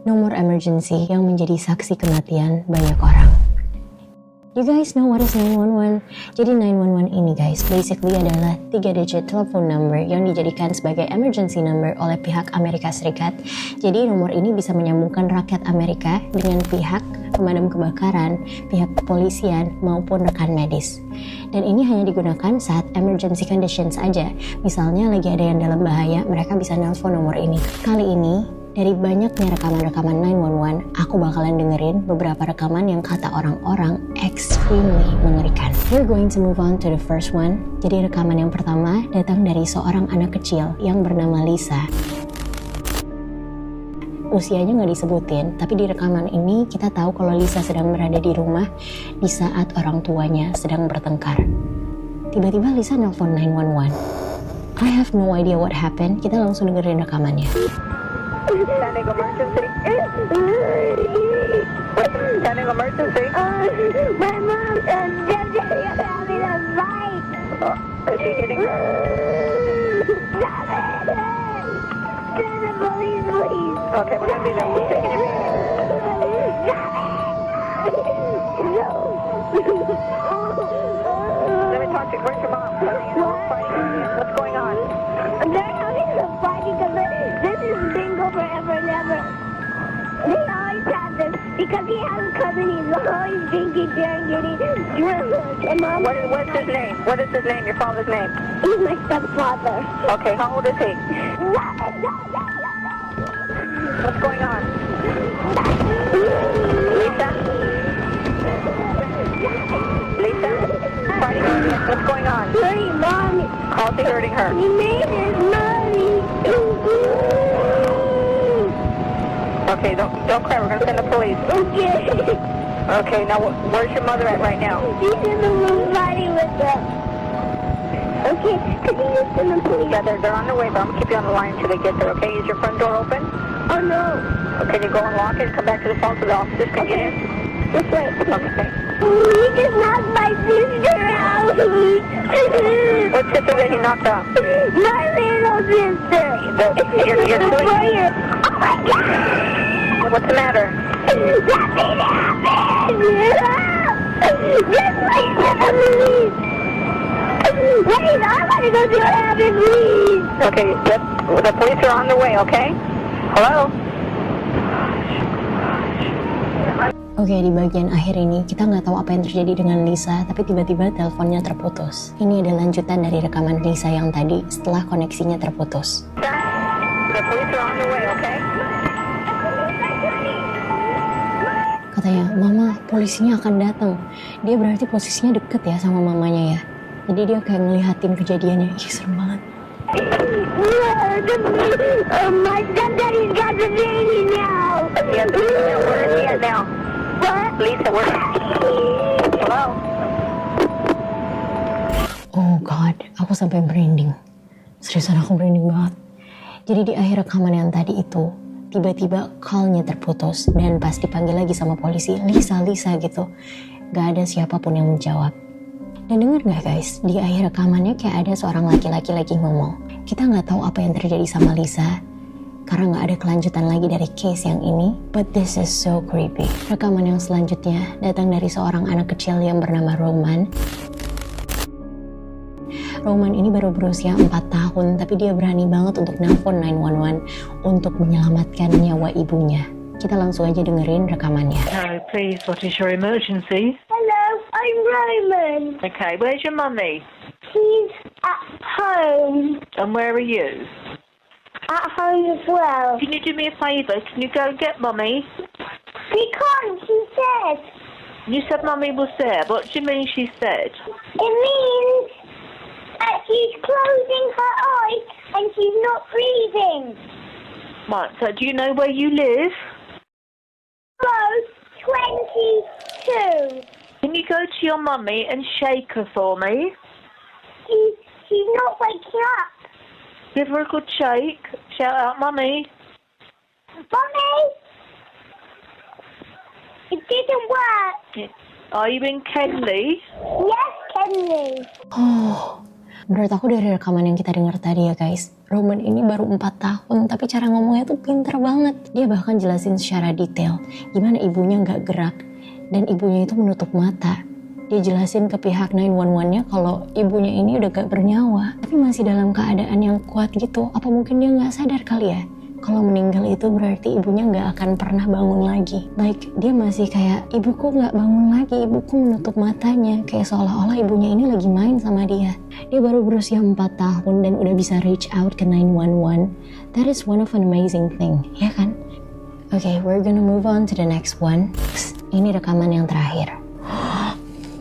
nomor emergency yang menjadi saksi kematian banyak orang. You guys know what is 911? Jadi 911 ini guys, basically adalah 3 digit telepon number yang dijadikan sebagai emergency number oleh pihak Amerika Serikat. Jadi nomor ini bisa menyambungkan rakyat Amerika dengan pihak pemadam kebakaran, pihak kepolisian, maupun rekan medis. Dan ini hanya digunakan saat emergency conditions aja. Misalnya lagi ada yang dalam bahaya, mereka bisa nelpon nomor ini. Kali ini, dari banyaknya rekaman-rekaman 911, aku bakalan dengerin beberapa rekaman yang kata orang-orang extremely mengerikan. We're going to move on to the first one. Jadi rekaman yang pertama datang dari seorang anak kecil yang bernama Lisa. Usianya nggak disebutin, tapi di rekaman ini kita tahu kalau Lisa sedang berada di rumah di saat orang tuanya sedang bertengkar. Tiba-tiba Lisa nelpon 911. I have no idea what happened. Kita langsung dengerin rekamannya. Standing emergency. Standing emergency. My mom and Daddy are having a fight. Is she getting hurt? Stop it! Send the police, please. Okay, we're gonna be there. We're taking your Let me talk to you. Where's your mom? What's going on? They're having a fight because this is bingo forever and ever. They always have this because he has a cousin. He's always drinking beer and getting drunk. And Mom, What's his name? What is his name? Your father's name? he's my stepfather. Okay, how old is he? What's going on? Lisa? Lisa? Fighting? What's going on? Hey, Mommy. How's he hurting her? He made his money. Okay, don't cry. We're gonna send the police. Okay. Okay, now where's your mother at right now? He's in the room fighting with them. Okay, could you just send the police? Yeah, they're on their way, but I'm gonna keep you on the line until they get there, okay? Is your front door open? Oh, no. Can you go and lock it and come back to the phone so the officers can get in? This way. Okay. He just knocked my sister out. What sister that he knocked out? My little sister. Your Warrior. Oh, my God. What's the matter? Nothing happened. Just wait for the police. Wait, I want to go see what happened, please. Okay, the police are on their way, okay? Hello? Oke, di bagian akhir ini kita nggak tahu apa yang terjadi dengan Lisa, tapi tiba-tiba teleponnya terputus. Ini ada lanjutan dari rekaman Lisa yang tadi setelah koneksinya terputus. The police are on their way, okay? Katanya, Mama, polisinya akan datang. Dia berarti posisinya deket ya sama mamanya ya. Jadi dia kayak ngelihatin kejadiannya. Ih, serem banget. My stepdaddy's got the baby now. Yes, where is he at now? What? Lisa, where? Hello? Oh God, aku sampai merinding. Seriusan aku merinding banget. Jadi di akhir rekaman yang tadi itu, tiba-tiba call-nya terputus. Dan pas dipanggil lagi sama polisi, Lisa gitu. Gak ada siapapun yang menjawab. Dan denger gak guys, di akhir rekamannya kayak ada seorang laki-laki lagi ngomong. Kita gak tahu apa yang terjadi sama Lisa, karena gak ada kelanjutan lagi dari case yang ini. But this is so creepy. Rekaman yang selanjutnya datang dari seorang anak kecil yang bernama Roman. Roman ini baru berusia 4 tahun, tapi dia berani banget untuk nelpon 911 untuk menyelamatkan nyawa ibunya. Kita langsung aja dengerin rekamannya. Hello, please, what is your emergency? Hello, I'm Roman. Okay, where's your mummy? She's at home. And where are you? At home as well. Can you do me a favour? Can you go and get mummy? She can't, she said. You said mummy was there. What do you mean she said? It means that she's closing her eyes and she's not breathing. Right, so do you know where you live? Close 22. Can you go to your mummy and shake her for me? She's not waking up. Give her a good shake. Shout out, mummy. Mommy! It didn't work. Are you in Kenley? Yes, Kenley. Oh, Menurut aku dari rekaman yang kita dengar tadi ya guys, Roman ini baru 4 tahun tapi cara ngomongnya tuh pinter banget. Dia bahkan jelasin secara detail gimana ibunya gak gerak dan ibunya itu menutup mata. Dia jelasin ke pihak 911-nya kalau ibunya ini udah gak bernyawa tapi masih dalam keadaan yang kuat gitu. Apa mungkin dia gak sadar kali ya? Kalau meninggal itu berarti ibunya gak akan pernah bangun lagi. Like dia masih kayak, ibuku gak bangun lagi, ibuku menutup matanya. Kayak seolah-olah ibunya ini lagi main sama dia. Dia baru berusia 4 tahun dan udah bisa reach out ke 911. That is one of an amazing thing, ya kan? Okay, we're gonna move on to the next one. Ini rekaman yang terakhir.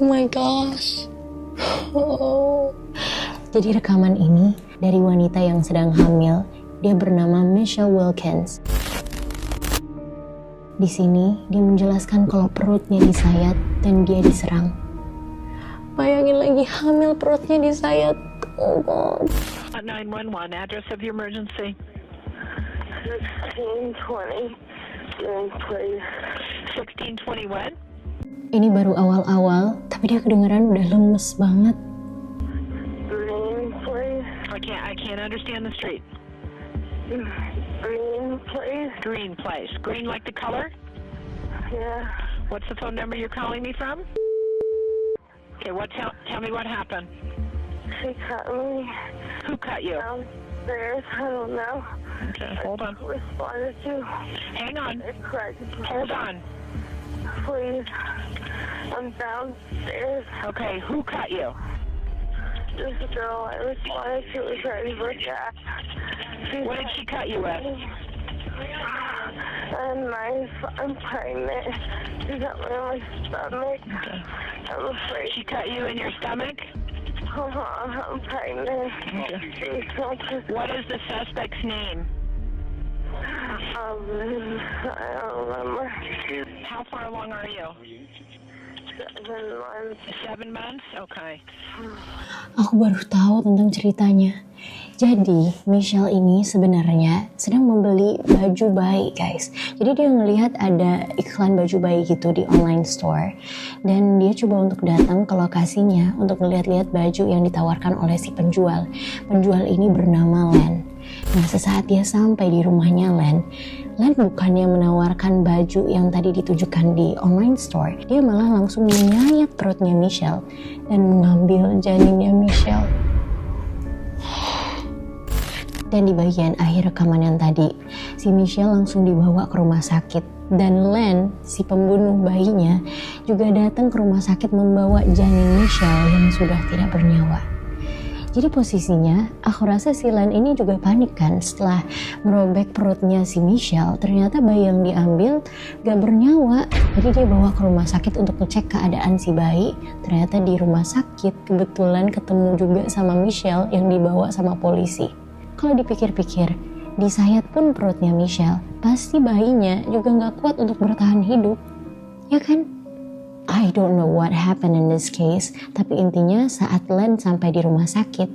Oh my gosh. Jadi rekaman ini dari wanita yang sedang hamil. Dia bernama Michelle Wilkins. Di sini dia menjelaskan kalau perutnya disayat dan dia diserang. Bayangin lagi hamil perutnya disayat. Oh God. 911, address of your emergency. 1620. Please. 1620 what? Ini baru awal-awal, tapi dia kedengeran udah lemes banget. Green, please. I can't understand the street. Green, please. Green place. Green like the color? Yeah. What's the phone number you're calling me from? Okay, tell me what happened. She cut me Who cut you? downstairs. I don't know. Okay, hold on. Responded to. Hang on. I cried. Hold on. Please. I'm downstairs. Okay, who cut you? This girl I responded to was trying to look at. What did she cut you with? A knife. I'm pregnant. She got me on my stomach. I'm afraid. She cut you in your stomach? I'm pregnant. Please don't just. What is the suspect's name? I don't remember. How far along are you? 7 months. 7 months? Okay. Aku baru tahu tentang ceritanya. Jadi Michelle ini sebenarnya sedang membeli baju bayi guys. Jadi dia ngelihat ada iklan baju bayi gitu di online store. Dan dia coba untuk datang ke lokasinya untuk melihat-lihat baju yang ditawarkan oleh si penjual. Penjual ini bernama Len. Nah sesaat dia sampai di rumahnya Len bukannya menawarkan baju yang tadi ditujukan di online store. Dia malah langsung menyayat perutnya Michelle dan mengambil janinnya Michelle. Dan di bagian akhir rekaman yang tadi, si Michelle langsung dibawa ke rumah sakit. Dan Len, si pembunuh bayinya, juga datang ke rumah sakit membawa janin Michelle yang sudah tidak bernyawa. Jadi posisinya, aku rasa si Len ini juga panik kan setelah merobek perutnya si Michelle. Ternyata bayi yang diambil gak bernyawa. Jadi dia bawa ke rumah sakit untuk ngecek keadaan si bayi. Ternyata di rumah sakit kebetulan ketemu juga sama Michelle yang dibawa sama polisi. Kalau dipikir-pikir, disayat pun perutnya Michelle, pasti bayinya juga gak kuat untuk bertahan hidup. Ya kan? I don't know what happened in this case, tapi intinya saat Len sampai di rumah sakit,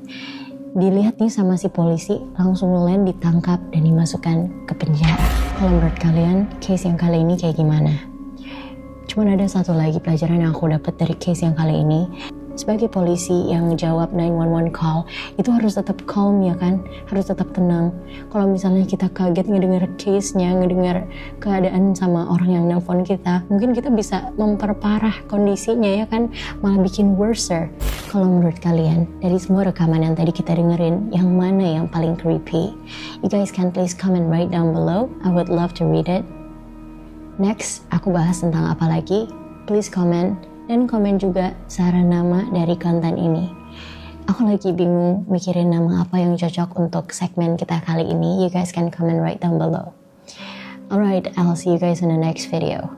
dilihat nih sama si polisi, langsung Len ditangkap dan dimasukkan ke penjara. Kalau menurut kalian, case yang kali ini kayak gimana? Cuman ada satu lagi pelajaran yang aku dapat dari case yang kali ini. Sebagai polisi yang jawab 911 call, itu harus tetap calm ya kan? Harus tetap tenang. Kalau misalnya kita kaget ngedenger case-nya, ngedenger keadaan sama orang yang nelpon kita, mungkin kita bisa memperparah kondisinya ya kan? Malah bikin worser. Kalau menurut kalian, dari semua rekaman yang tadi kita dengerin, yang mana yang paling creepy? You guys can please comment right down below. I would love to read it. Next, aku bahas tentang apa lagi? Please comment. Dan komen juga saran nama dari konten ini. Aku lagi bingung mikirin nama apa yang cocok untuk segmen kita kali ini. You guys can comment right down below. Alright, I'll see you guys in the next video.